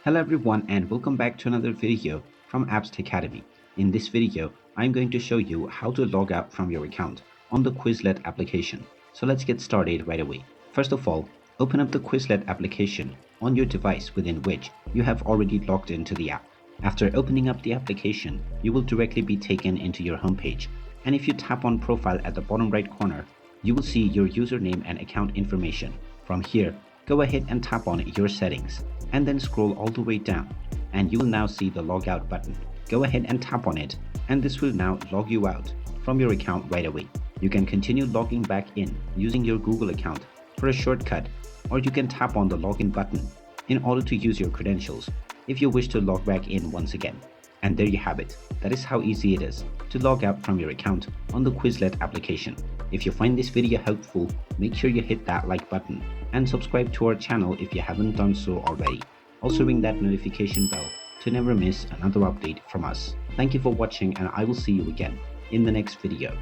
Hello everyone and welcome back to another video from Apps Academy. In this video, I'm going to show you how to log out from your account on the Quizlet application. So let's get started right away. First of all, open up the Quizlet application on your device within which you have already logged into the app. After opening up the application, you will directly be taken into your homepage. And if you tap on Profile at the bottom right corner, you will see your username and account information. From here, go ahead and tap on Your Settings and then scroll all the way down and you will now see the Logout button. Go ahead and tap on it and this will now log you out from your account right away. You can continue logging back in using your Google account for a shortcut, or you can tap on the login button in order to use your credentials if you wish to log back in once again. And there you have it. That is how easy it is to log out from your account on the Quizlet application. If you find this video helpful, make sure you hit that like button and subscribe to our channel if you haven't done so already. Also ring that notification bell to never miss another update from us. Thank you for watching and I will see you again in the next video.